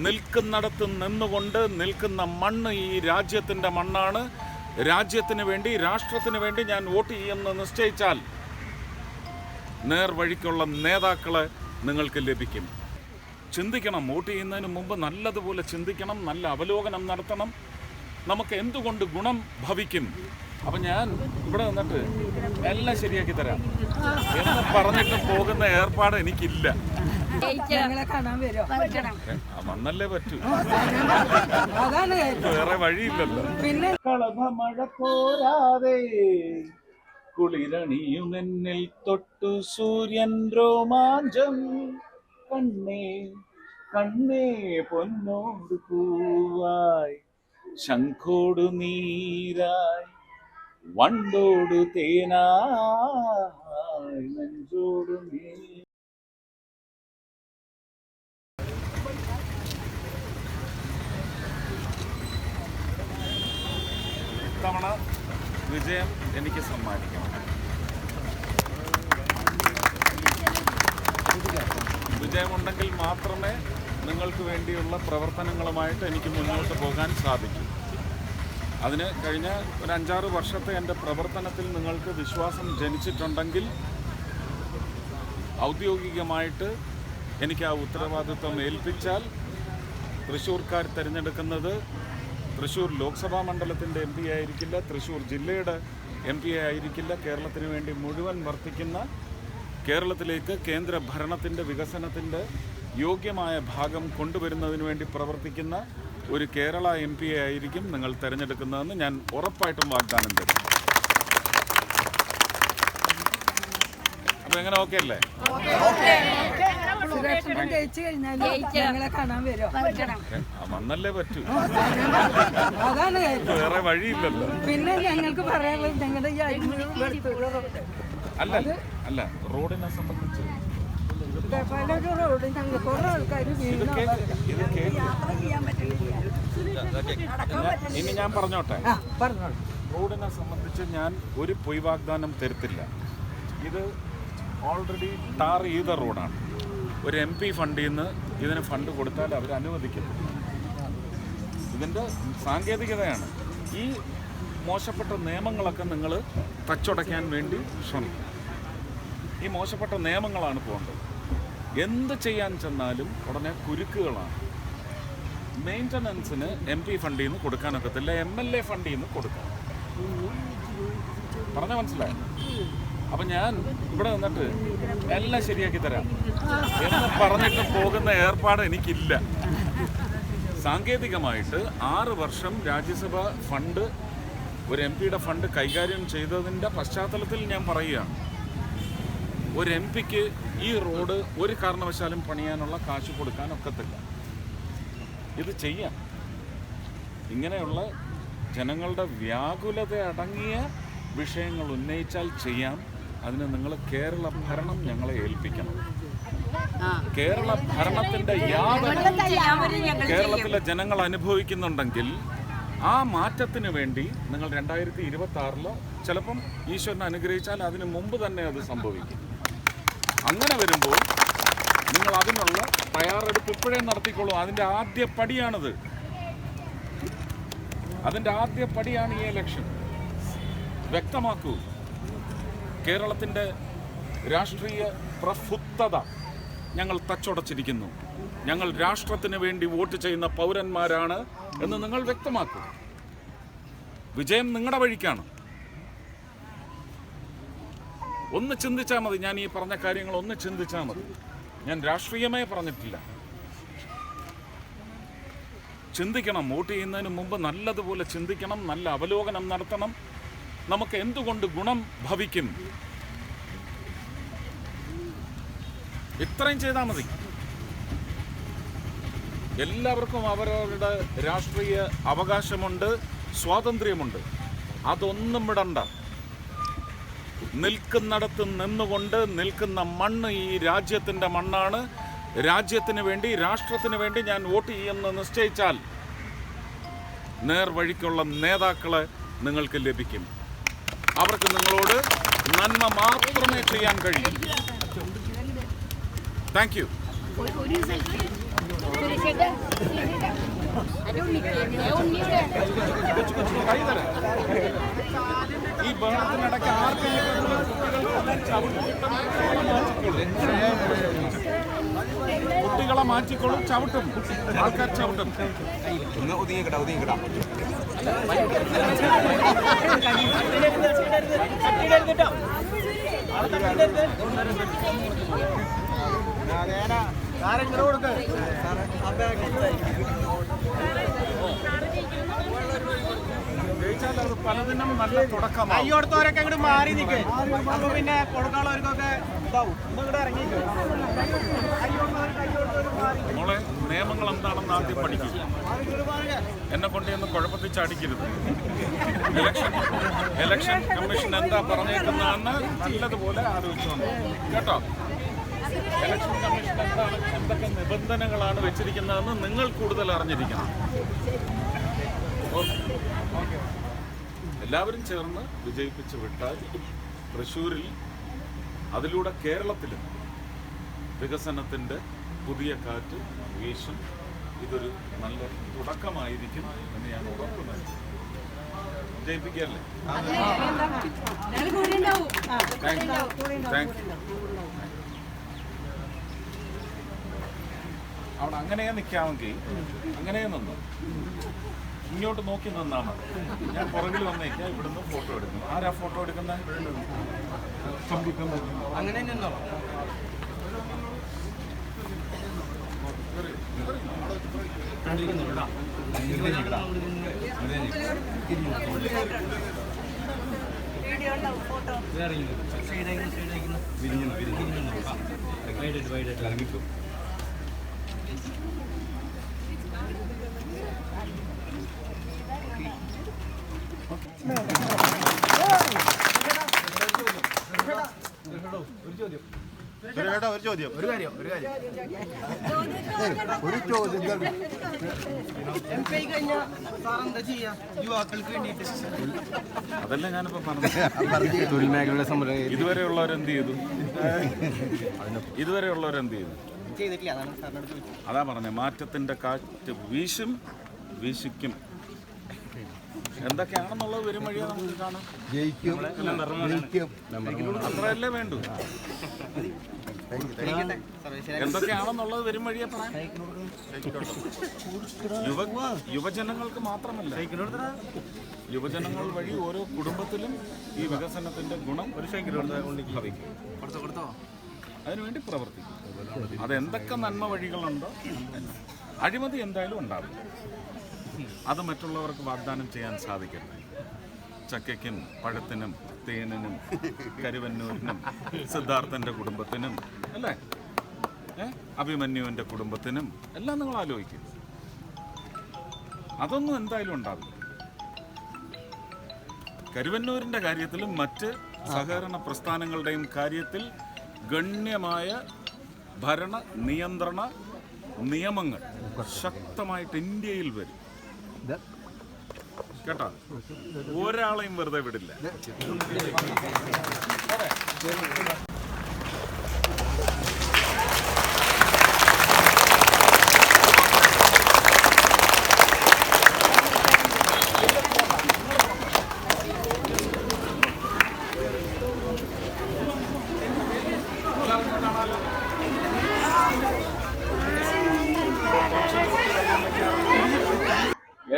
നിൽക്കുന്നിടത്ത് നിന്നുകൊണ്ട് നിൽക്കുന്ന മണ്ണ് ഈ രാജ്യത്തിൻ്റെ മണ്ണാണ്. രാജ്യത്തിന് വേണ്ടി, രാഷ്ട്രത്തിന് വേണ്ടി ഞാൻ വോട്ട് ചെയ്യുമെന്ന് നിശ്ചയിച്ചാൽ നേർവഴിക്കുള്ള നേതാക്കളെ നിങ്ങൾക്ക് ലഭിക്കും. ചിന്തിക്കണം, വോട്ട് ചെയ്യുന്നതിന് മുമ്പ് നല്ലതുപോലെ ചിന്തിക്കണം, നല്ല അവലോകനം നടത്തണം. നമുക്ക് എന്തുകൊണ്ട് ഗുണം ഭവിക്കും. അപ്പം ഞാൻ ഇവിടെ നിന്നിട്ട് എല്ലാം ശരിയാക്കി തരാം എന്ന് പറഞ്ഞിട്ട് പോകുന്ന ഏർപ്പാട് എനിക്കില്ല. വന്നല്ലേ പറ്റൂ, വേറെ വഴിയില്ലല്ലോ. കളഭമഴ പോരാതെ കുളിരണിയുമെന്നിൽ തൊട്ടു സൂര്യൻ രോമാഞ്ചം. കണ്ണേ കണ്ണേ പൊന്നോട് പൂവായി, ശംഖോടു നീരായി, വണ്ടോട് തേനായി, നെഞ്ചോടു നീ. ഇത്തവണ വിജയം എനിക്ക് സമ്മാനിക്കണം. വിജയമുണ്ടെങ്കിൽ മാത്രമേ നിങ്ങൾക്ക് വേണ്ടിയുള്ള പ്രവർത്തനങ്ങളുമായിട്ട് എനിക്ക് മുന്നോട്ട് പോകാൻ സാധിക്കൂ. അതിന് കഴിഞ്ഞ ഒരു 5-6 വർഷത്തെ എൻ്റെ പ്രവർത്തനത്തിൽ നിങ്ങൾക്ക് വിശ്വാസം ജനിച്ചിട്ടുണ്ടെങ്കിൽ ഔദ്യോഗികമായിട്ട് എനിക്ക് ആ ഉത്തരവാദിത്വം ഏൽപ്പിച്ചാൽ തൃശ്ശൂർക്കാർ തിരഞ്ഞെടുക്കുന്നത് തൃശ്ശൂർ ലോക്സഭാ മണ്ഡലത്തിൻ്റെ MP ആയിരിക്കില്ല, തൃശ്ശൂർ ജില്ലയുടെ MP ആയിരിക്കില്ല. കേരളത്തിന് വേണ്ടി മുഴുവൻ വർത്തിക്കുന്ന, കേരളത്തിലേക്ക് കേന്ദ്ര ഭരണത്തിൻ്റെ വികസനത്തിൻ്റെ യോഗ്യമായ ഭാഗം കൊണ്ടുവരുന്നതിന് വേണ്ടി പ്രവർത്തിക്കുന്ന ഒരു കേരള MP ആയിരിക്കും നിങ്ങൾ തിരഞ്ഞെടുക്കുന്നതെന്ന് ഞാൻ ഉറപ്പായിട്ടും വാഗ്ദാനം തരും. അപ്പോൾ എങ്ങനെ ഓക്കെ അല്ലേ? വന്നല്ലേ പറ്റൂ, വേറെ വഴിയില്ലല്ലോ. പിന്നെ ഞങ്ങൾക്ക് പറയാനുള്ളത് ഞങ്ങളുടെ അല്ല അല്ല റോഡിനെ സംബന്ധിച്ച് ഇനി ഞാൻ പറഞ്ഞോട്ടെ. റോഡിനെ സംബന്ധിച്ച് ഞാൻ ഒരു പൊയ് വാഗ്ദാനം തരത്തില്ല. ഇത് ഓൾറെഡി ടാർ ചെയ്ത റോഡാണ്. ഒരു MP ഫണ്ടിൽ നിന്ന് ഇതിന് ഫണ്ട് കൊടുത്താൽ അവർ അനുവദിക്കും. ഇതിൻ്റെ സാങ്കേതികതയാണ്. ഈ മോശപ്പെട്ട നിയമങ്ങളൊക്കെ നിങ്ങൾ തച്ചുടയ്ക്കാൻ വേണ്ടി ശ്രമിക്കും. ഈ മോശപ്പെട്ട നിയമങ്ങളാണ് പോകേണ്ടത്. എന്ത് ചെയ്യാൻ ചെന്നാലും ഉടനെ കുരുക്കുകളാണ്. മെയിൻ്റനൻസിന് MP ഫണ്ടിൽ നിന്ന് കൊടുക്കാനൊക്കത്തില്ല, MLA ഫണ്ടിൽ നിന്ന് കൊടുക്കാം. പറഞ്ഞാൽ മനസ്സിലായോ? അപ്പം ഞാൻ ഇവിടെ നിന്നിട്ട് എല്ലാം ശരിയാക്കി തരാം എന്ന് പറഞ്ഞിട്ട് പോകുന്ന ഏർപ്പാട് എനിക്കില്ല. സാങ്കേതികമായിട്ട് 6 വർഷം രാജ്യസഭ ഫണ്ട്, ഒരു MP-യുടെ ഫണ്ട് കൈകാര്യം ചെയ്തതിൻ്റെ പശ്ചാത്തലത്തിൽ ഞാൻ പറയുകയാണ്, ഒരു MP-ക്ക് ഈ റോഡ് ഒരു കാരണവശാലും പണിയാനുള്ള കാശ് കൊടുക്കാൻ ഒക്കത്തില്ല. ഇത് ചെയ്യാം. ഇങ്ങനെയുള്ള ജനങ്ങളുടെ വ്യാകുലത അടങ്ങിയ വിഷയങ്ങൾ ഉന്നയിച്ചാൽ ചെയ്യാം. അതിന് നിങ്ങൾ കേരള ഭരണം ഞങ്ങളെ ഏൽപ്പിക്കണം. കേരള ഭരണത്തിൻ്റെ യാതൊരു കേരളത്തിലെ ജനങ്ങൾ അനുഭവിക്കുന്നുണ്ടെങ്കിൽ ആ മാറ്റത്തിന് വേണ്ടി നിങ്ങൾ 2026 ചിലപ്പം ഈശ്വരനെ അനുഗ്രഹിച്ചാൽ അതിന് മുമ്പ് തന്നെ അത് സംഭവിക്കും. അങ്ങനെ വരുമ്പോൾ നിങ്ങൾ അതിനുള്ള തയ്യാറെടുപ്പ് ഇപ്പോഴേ നടത്തിക്കൊള്ളൂ. അതിൻ്റെ ആദ്യ പടിയാണിത്. അതിൻ്റെ ആദ്യ പടിയാണ് ഈ ഇലക്ഷൻ. വ്യക്തമാക്കൂ. കേരളത്തിൻ്റെ രാഷ്ട്രീയ പ്രഫുദ്ധത ഞങ്ങൾ തച്ചുടച്ചിരിക്കുന്നു. ഞങ്ങൾ രാഷ്ട്രത്തിന് വേണ്ടി വോട്ട് ചെയ്യുന്ന പൗരന്മാരാണ് എന്ന് നിങ്ങൾ വ്യക്തമാക്കൂ. വിജയം നിങ്ങളുടെ വഴിക്കാണ്. ഒന്ന് ചിന്തിച്ചാൽ മതി. ഞാൻ ഈ പറഞ്ഞ കാര്യങ്ങൾ ഒന്ന് ചിന്തിച്ചാൽ മതി. ഞാൻ രാഷ്ട്രീയമേ പറഞ്ഞിട്ടില്ല. ചിന്തിക്കണം. വോട്ട് ചെയ്യുന്നതിന് മുമ്പ് നല്ലതുപോലെ ചിന്തിക്കണം, നല്ല അവലോകനം നടത്തണം. നമുക്ക് എന്തുകൊണ്ട് ഗുണം ഭവിക്കും. ഇത്രയും ചെയ്താൽ മതി. എല്ലാവർക്കും അവരവരുടെ രാഷ്ട്രീയ അവകാശമുണ്ട്, സ്വാതന്ത്ര്യമുണ്ട്. അതൊന്നും വിടണ്ട. നിൽക്കുന്നിടത്ത് നിന്നുകൊണ്ട് നിൽക്കുന്ന മണ്ണ് ഈ രാജ്യത്തിൻ്റെ മണ്ണാണ്. രാജ്യത്തിന് വേണ്ടി, രാഷ്ട്രത്തിന് വേണ്ടി ഞാൻ വോട്ട് ചെയ്യുമെന്ന് നിശ്ചയിച്ചാൽ നേർവഴിക്കുള്ള നേതാക്കളെ നിങ്ങൾക്ക് ലഭിക്കും. അവർക്ക് നിങ്ങളോട് നന്മ മാത്രമേ ചെയ്യാൻ കഴിയൂ. Thank you. ഈ ബഹളത്തിനിടയ്ക്ക് കുട്ടികളെ മാറ്റിക്കോളും, ചവിട്ടും, ആൾക്കാർ ചവിട്ടും. ഒന്ന് ഒതുങ്ങിക്കിടാം അത് പലതിനും നല്ല തുടക്കമാണ്. കൈയോടത്തോരൊക്കെ അങ്ങോട്ട് മാറി നിൽക്കേ, അപ്പൊ പിന്നെ കൊടുക്കാനുള്ളവർക്കൊക്കെ ഇതാവും. മോളെ, നിയമങ്ങൾ എന്താണെന്ന് ആദ്യം പഠിക്കും. എന്നെ കൊണ്ട് ഒന്ന് കുഴപ്പത്തിൽ ചാടിക്കരുത്. ഇലക്ഷൻ കമ്മീഷൻ എന്താ പറഞ്ഞേക്കുന്നതെന്ന് നല്ലതുപോലെ ആലോചിച്ചു വന്നു കേട്ടോ. ഇലക്ഷൻ കമ്മീഷൻ എന്താണ്, എന്തൊക്കെ നിബന്ധനകളാണ് വെച്ചിരിക്കുന്നതെന്ന് നിങ്ങൾ കൂടുതൽ അറിഞ്ഞിരിക്കണം. എല്ലാവരും ചേർന്ന് വിജയിപ്പിച്ച് വിട്ടാൽ തൃശ്ശൂരിൽ, അതിലൂടെ കേരളത്തിലും വികസനത്തിൻ്റെ പുതിയ കാറ്റ് വീശും. ഇതൊരു നല്ല തുടക്കമായിരിക്കും എന്ന് ഞാൻ ഉറപ്പ് നൽകുന്നു. വിജയിപ്പിക്കല്ലേ? Thank you. അവിടെ അങ്ങനെ നിൽക്കാമെങ്കിൽ അങ്ങനെ നിന്നു, ഇങ്ങോട്ട് നോക്കി നിന്നാൽ മതി. ഞാൻ പുറകിൽ വന്നേക്കാം, ഇവിടുന്ന് ഫോട്ടോ എടുക്കും. ആരാ ഫോട്ടോ എടുക്കുന്നത്? അങ്ങനെ നിന്നോ. യുവാക്കൾക്ക് വേണ്ടിയിട്ട് അതല്ല ഞാനിപ്പോ പറഞ്ഞു. തൊഴിൽ മേഖലയുടെ സംരംഭം ഇതുവരെയുള്ളവരെന്ത് ചെയ്തു? ഇതുവരെയുള്ളവരെന്ത് ചെയ്തു? ചെയ്തിട്ടില്ല. അതാണ് സാറിനോട് ചോദിച്ചത്. അതാ പറഞ്ഞ മാറ്റത്തിന്റെ കാറ്റ് വീശും, വീശിക്കും. എന്തൊക്കെയാണെന്നുള്ളത് വരും വഴിയെ നമുക്ക് കാണാം. അത്രയല്ലേ വേണ്ടു. എന്തൊക്കെയാണെന്നുള്ളത് വരും വഴിയെ പറയാം. യുവജനങ്ങൾക്ക് മാത്രമല്ല, യുവജനങ്ങൾ വഴി ഓരോ കുടുംബത്തിലും ഈ വികസനത്തിന്റെ ഗുണം ഭവിക്കും. അതിനുവേണ്ടി പ്രവർത്തിക്കും. അതെന്തൊക്കെ നന്മ വഴികളുണ്ടോ, അഴിമതി എന്തായാലും ഉണ്ടാവില്ല. അത് മറ്റുള്ളവർക്ക് വാഗ്ദാനം ചെയ്യാൻ സാധിക്കട്ടെ. ചക്കയ്ക്കും പഴത്തിനും തേനിനും കരുവന്നൂരിനും സിദ്ധാർത്ഥൻ്റെ കുടുംബത്തിനും അല്ലേ, അഭിമന്യുവിൻ്റെ കുടുംബത്തിനും എല്ലാം നിങ്ങൾ ആലോചിക്കും. അതൊന്നും എന്തായാലും ഉണ്ടാവില്ല. കരുവന്നൂരിൻ്റെ കാര്യത്തിലും മറ്റ് സഹകരണ പ്രസ്ഥാനങ്ങളുടെയും കാര്യത്തിൽ ഗണ്യമായ ഭരണ നിയന്ത്രണ നിയമങ്ങൾ ശക്തമായിട്ട് ഇന്ത്യയിൽ വരും കേട്ടോ. ഒരാളെയും വെറുതെ വിടില്ല.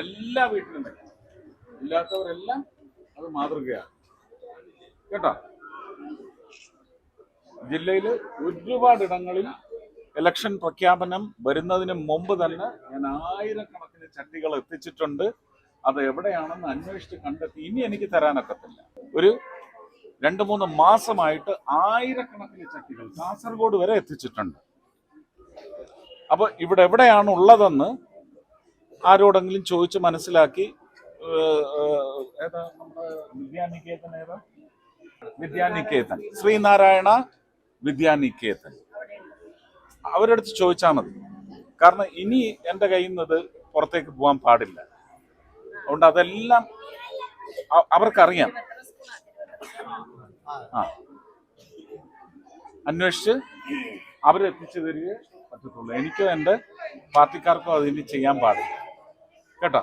എല്ലാ വീട്ടിലും ഇല്ലാത്തവരെല്ലാം അത് മാതൃകയാണ് കേട്ടോ. ജില്ലയിൽ ഒരുപാടിടങ്ങളിൽ ഇലക്ഷൻ പ്രഖ്യാപനം വരുന്നതിന് മുമ്പ് തന്നെ ഞാൻ ആയിരക്കണക്കിന് ചട്ടികൾ എത്തിച്ചിട്ടുണ്ട്. അത് എവിടെയാണെന്ന് അന്വേഷിച്ച് കണ്ടെത്തി ഇനി എനിക്ക് തരാനൊക്കത്തില്ല. ഒരു 2-3 മാസമായിട്ട് ആയിരക്കണക്കിന് ചട്ടികൾ കാസർഗോഡ് വരെ എത്തിച്ചിട്ടുണ്ട്. അപ്പൊ ഇവിടെ എവിടെയാണ് ഉള്ളതെന്ന് ആരോടെങ്കിലും ചോദിച്ച് മനസ്സിലാക്കി. ഏതാ നമ്മുടെ വിദ്യാനികേതൻ, ഏതാ വിദ്യാനികേതൻ, ശ്രീനാരായണ വിദ്യാനികേതൻ, അവരടുത്ത് ചോദിച്ചാൽ മതി. കാരണം ഇനി എൻ്റെ കയ്യിൽ നിന്ന് പുറത്തേക്ക് പോകാൻ പാടില്ല. അതുകൊണ്ട് അതെല്ലാം അവർക്കറിയാം. അന്വേഷിച്ച് അവരെത്തിച്ചു തരികയെ പറ്റത്തുള്ളൂ. എനിക്കോ എൻ്റെ പാർട്ടിക്കാർക്കോ അതിന് ചെയ്യാൻ പാടില്ല കേട്ടോ,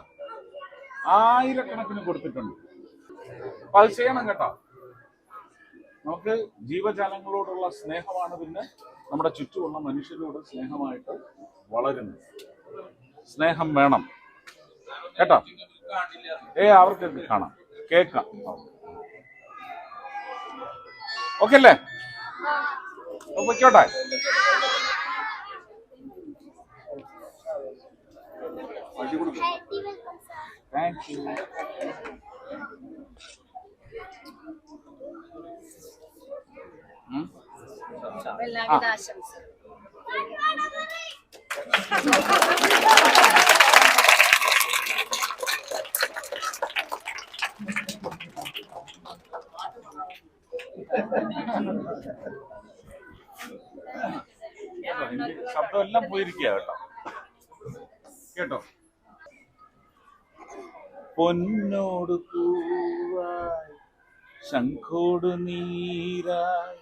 ആയിരക്കണക്കിന് കൊടുത്തിട്ടുണ്ട്. അപ്പൊ അത് ചെയ്യണം കേട്ടോ. നമുക്ക് ജീവജാലങ്ങളോടുള്ള സ്നേഹമാണ് പിന്നെ നമ്മുടെ ചുറ്റുമുള്ള മനുഷ്യരോട് സ്നേഹമായിട്ട് വളരുന്നത്. സ്നേഹം വേണം കേട്ടോ. അവർക്ക് കാണാം, കേൾക്കാം. ഓക്കെ അല്ലേ? പൊയ്ക്കോട്ടെ. Thank you. എല്ലാവിധ ആശംസ. ശബ്ദം എല്ലാം പോയിരിക്കുക കേട്ടോ. കേട്ടോ, പൊന്നോട് പൂവായി ശംഖോട് നീരായി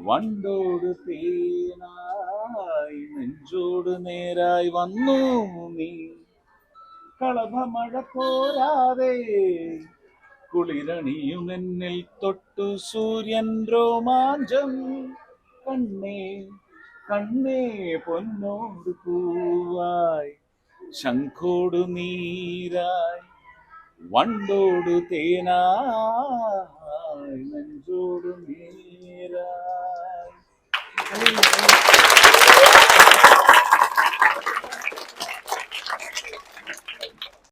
വണ്ടോട് തേനായി നെഞ്ചോട് നേരായി വന്നു നീ. കളഭമഴ പോരാതെ കുളിരണിയും എന്നിൽ തൊട്ടു സൂര്യൻ രോമാഞ്ചം. കണ്ണേ കണ്ണേ പൊന്നോട് പൂവായി ശംഖോട് നീരായി വണ്ടോട് തേനായി നെഞ്ചോട് നേരായി.